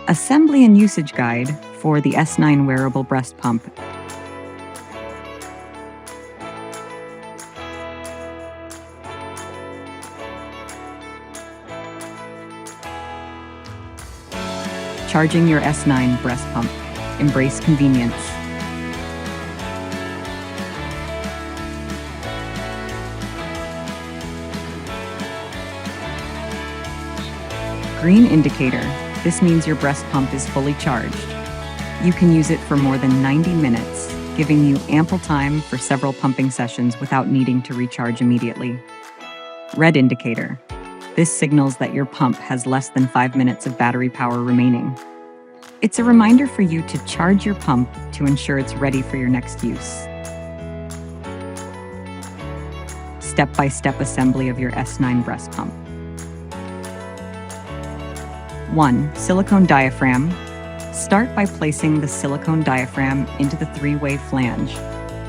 Assembly and usage guide for the S9 Wearable Breast Pump. Charging your S9 breast pump. Embrace convenience. Green indicator. This means your breast pump is fully charged. You can use it for more than 90 minutes, giving you ample time for several pumping sessions without needing to recharge immediately. Red indicator. This signals that your pump has less than 5 minutes of battery power remaining. It's a reminder for you to charge your pump to ensure it's ready for your next use. Step-by-step assembly of your S9 breast pump. 1. Silicone diaphragm. Start by placing the silicone diaphragm into the 3-way flange.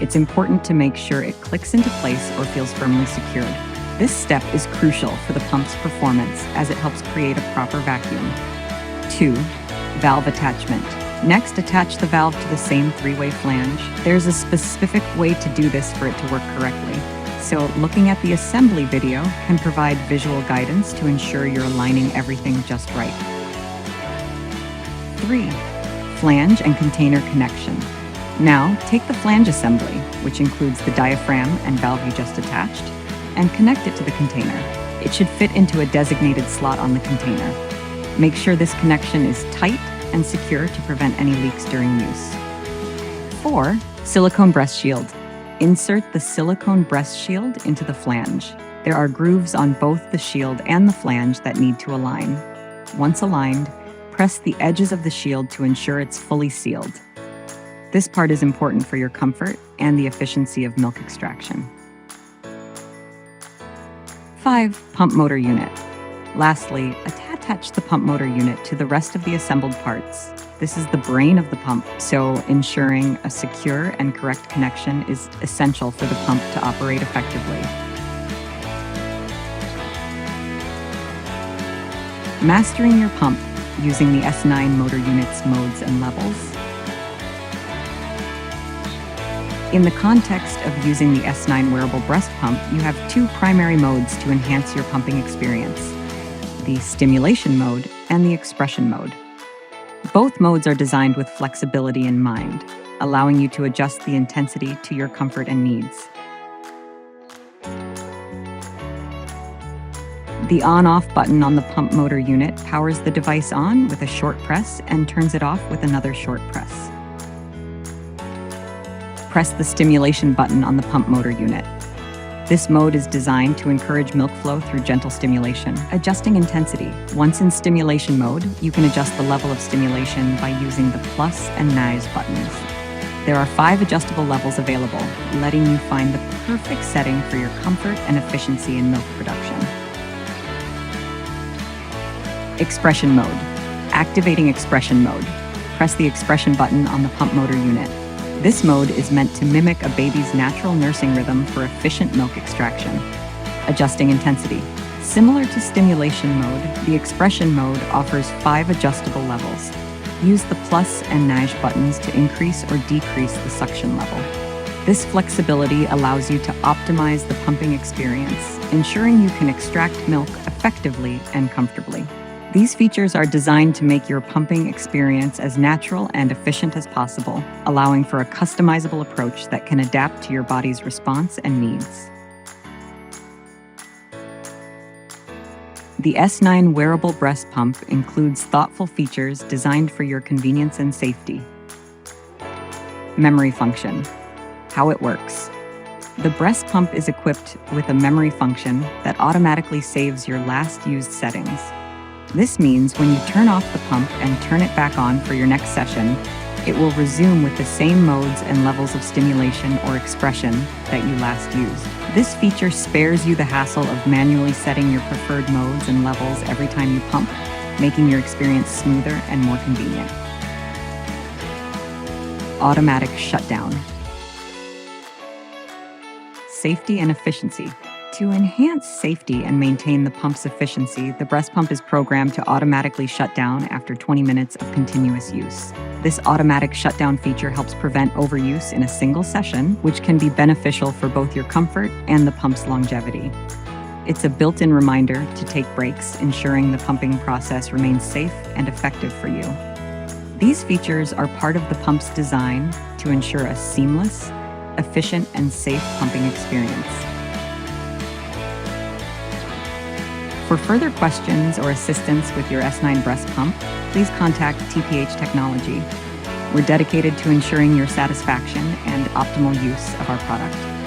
It's important to make sure it clicks into place or feels firmly secured. This step is crucial for the pump's performance as it helps create a proper vacuum. 2. Valve attachment. Next, attach the valve to the same 3-way flange. There's a specific way to do this for it to work correctly, so looking at the assembly video can provide visual guidance to ensure you're aligning everything just right. 3. Flange and container connection. Now, take the flange assembly, which includes the diaphragm and valve you just attached, and connect it to the container. It should fit into a designated slot on the container. Make sure this connection is tight and secure to prevent any leaks during use. 4. Silicone breast shield. Insert the silicone breast shield into the flange. There are grooves on both the shield and the flange that need to align. Once aligned, press the edges of the shield to ensure it's fully sealed. This part is important for your comfort and the efficiency of milk extraction. 5. Pump motor unit. Lastly, attach the pump motor unit to the rest of the assembled parts. This is the brain of the pump, so ensuring a secure and correct connection is essential for the pump to operate effectively. Mastering your pump using the S9 motor unit's modes and levels. In the context of using the S9 Wearable Breast Pump, you have 2 primary modes to enhance your pumping experience: the stimulation mode and the expression mode. Both modes are designed with flexibility in mind, allowing you to adjust the intensity to your comfort and needs. The on-off button on the pump motor unit powers the device on with a short press and turns it off with another short press. Press the stimulation button on the pump motor unit. This mode is designed to encourage milk flow through gentle stimulation. Adjusting intensity. Once in stimulation mode, you can adjust the level of stimulation by using the plus and minus buttons. There are 5 adjustable levels available, letting you find the perfect setting for your comfort and efficiency in milk production. Expression mode. Activating expression mode. Press the expression button on the pump motor unit. This mode is meant to mimic a baby's natural nursing rhythm for efficient milk extraction. Adjusting intensity. Similar to stimulation mode, the expression mode offers 5 adjustable levels. Use the plus and minus buttons to increase or decrease the suction level. This flexibility allows you to optimize the pumping experience, ensuring you can extract milk effectively and comfortably. These features are designed to make your pumping experience as natural and efficient as possible, allowing for a customizable approach that can adapt to your body's response and needs. The S9 Wearable Breast Pump includes thoughtful features designed for your convenience and safety. Memory function. How it works. The breast pump is equipped with a memory function that automatically saves your last used settings. This means when you turn off the pump and turn it back on for your next session, it will resume with the same modes and levels of stimulation or expression that you last used. This feature spares you the hassle of manually setting your preferred modes and levels every time you pump, making your experience smoother and more convenient. Automatic shutdown. Safety and efficiency. To enhance safety and maintain the pump's efficiency, the breast pump is programmed to automatically shut down after 20 minutes of continuous use. This automatic shutdown feature helps prevent overuse in a single session, which can be beneficial for both your comfort and the pump's longevity. It's a built-in reminder to take breaks, ensuring the pumping process remains safe and effective for you. These features are part of the pump's design to ensure a seamless, efficient, and safe pumping experience. For further questions or assistance with your S9 breast pump, please contact TPH Technology. We're dedicated to ensuring your satisfaction and optimal use of our product.